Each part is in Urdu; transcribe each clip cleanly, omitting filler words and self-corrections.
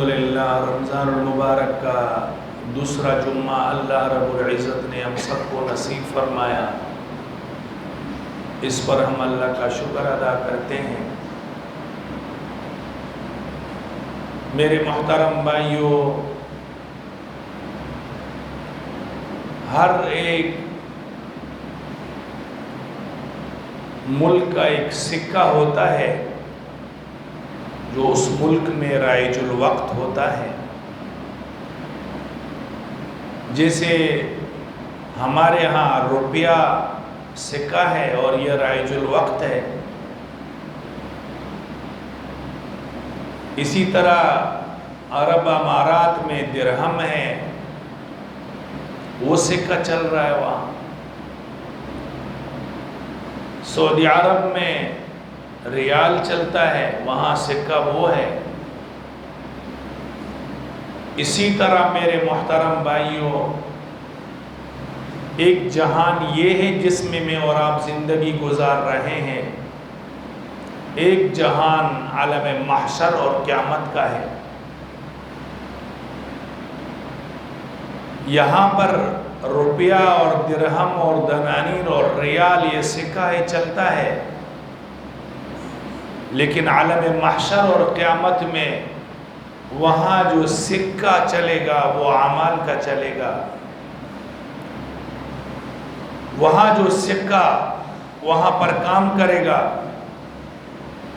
الحمدللہ رمضان المبارک کا دوسرا جمعہ اللہ رب العزت نے ہم سب کو نصیب فرمایا، اس پر ہم اللہ کا شکر ادا کرتے ہیں۔ میرے محترم بھائیوں، ہر ایک ملک کا ایک سکہ ہوتا ہے جو اس ملک میں رائج الوقت ہوتا ہے۔ جیسے ہمارے ہاں روپیہ سکہ ہے اور یہ رائج الوقت ہے، اسی طرح عرب امارات میں درہم ہے، وہ سکہ چل رہا ہے وہاں۔ سعودی عرب میں ریال چلتا ہے، وہاں سکہ وہ ہے۔ اسی طرح میرے محترم بھائیوں، ایک جہان یہ ہے جس میں میں اور آپ زندگی گزار رہے ہیں، ایک جہان عالم محشر اور قیامت کا ہے۔ یہاں پر روپیہ اور درہم اور دنانیر اور ریال یہ سکہ ہے، چلتا ہے، لیکن عالم محشر اور قیامت میں وہاں جو سکہ چلے گا وہ اعمال کا چلے گا۔ وہاں جو سکہ وہاں پر کام کرے گا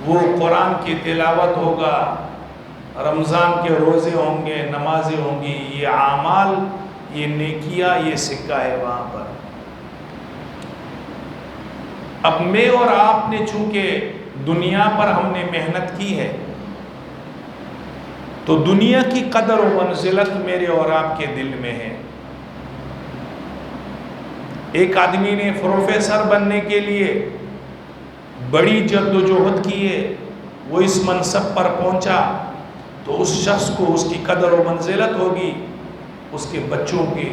وہ قرآن کی تلاوت ہوگا، رمضان کے روزے ہوں گے، نمازیں ہوں گی، یہ اعمال، یہ نیکیاں، یہ سکہ ہے وہاں پر۔ اب میں اور آپ نے چونکہ دنیا پر ہم نے محنت کی ہے، تو دنیا کی قدر و منزلت میرے اور آپ کے دل میں ہے۔ ایک آدمی نے پروفیسر بننے کے لیے بڑی جد و جہد کی ہے، وہ اس منصب پر پہنچا تو اس شخص کو اس کی قدر و منزلت ہوگی، اس کے بچوں کی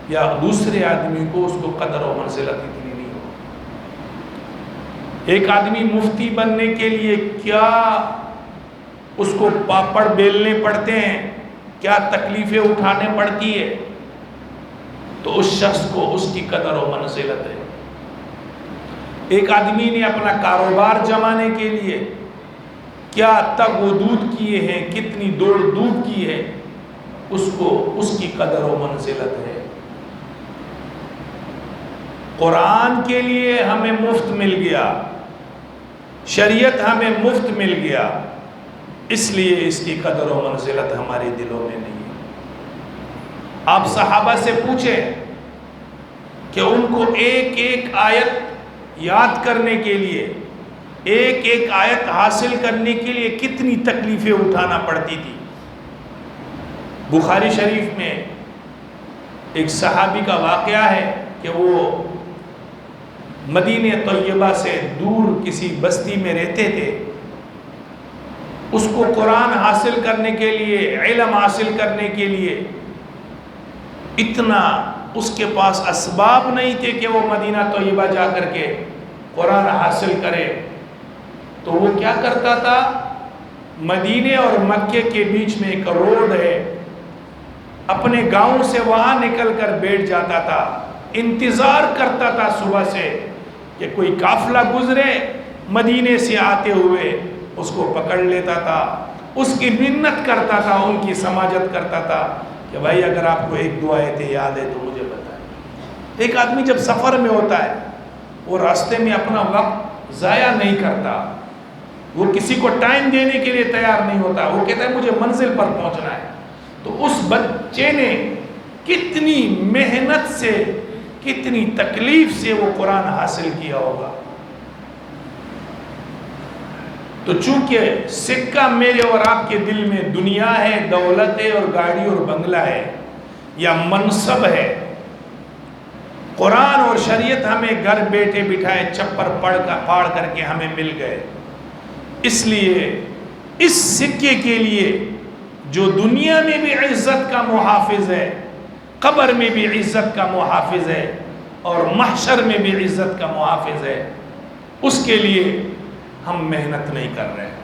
یا دوسرے آدمی کو اس کو قدر و منزلت اتنی نہیں ہوگی۔ ایک آدمی مفتی بننے کے لیے کیا اس کو پاپڑ بیلنے پڑتے ہیں، کیا تکلیفیں اٹھانے پڑتی ہے، تو اس شخص کو اس کی قدر و منزلت ہے۔ ایک آدمی نے اپنا کاروبار جمانے کے لیے کیا تگ و دود کیے ہیں، کتنی دوڑ دھوپ کی ہے، اس کو اس کی قدر و منزلت ہے۔ قرآن کے لیے ہمیں مفت مل گیا، شریعت ہمیں مفت مل گیا، اس لیے اس کی قدر و منزلت ہمارے دلوں میں نہیں ہے۔ آپ صحابہ سے پوچھیں کہ ان کو ایک ایک آیت یاد کرنے کے لیے، ایک ایک آیت حاصل کرنے کے لیے کتنی تکلیفیں اٹھانا پڑتی تھی۔ بخاری شریف میں ایک صحابی کا واقعہ ہے کہ وہ مدینہ طیبہ سے دور کسی بستی میں رہتے تھے۔ اس کو قرآن حاصل کرنے کے لیے، علم حاصل کرنے کے لیے اتنا اس کے پاس اسباب نہیں تھے کہ وہ مدینہ طیبہ جا کر کے قرآن حاصل کرے، تو وہ کیا کرتا تھا، مدینے اور مکے کے بیچ میں ایک روڈ ہے، اپنے گاؤں سے وہاں نکل کر بیٹھ جاتا تھا، انتظار کرتا تھا صبح سے کہ کوئی قافلہ گزرے، مدینے سے آتے ہوئے اس کو پکڑ لیتا تھا، اس کی منت کرتا تھا، ان کی سماجت کرتا تھا کہ بھائی اگر آپ کو ایک دو آیتیں یاد ہے تو مجھے بتائیں۔ ایک آدمی جب سفر میں ہوتا ہے وہ راستے میں اپنا وقت ضائع نہیں کرتا، وہ کسی کو ٹائم دینے کے لیے تیار نہیں ہوتا، وہ کہتا ہے مجھے منزل پر پہنچنا ہے۔ تو اس بچے نے کتنی محنت سے، کتنی تکلیف سے وہ قرآن حاصل کیا ہوگا۔ تو چونکہ سکہ میرے اور آپ کے دل میں دنیا ہے، دولت ہے اور گاڑی اور بنگلہ ہے یا منصب ہے، قرآن اور شریعت ہمیں گھر بیٹھے بٹھائے چپر پاڑ کر کے ہمیں مل گئے، اس لیے اس سکے کے لیے جو دنیا میں بھی عزت کا محافظ ہے، قبر میں بھی عزت کا محافظ ہے اور محشر میں بھی عزت کا محافظ ہے، اس کے لیے ہم محنت نہیں کر رہے ہیں۔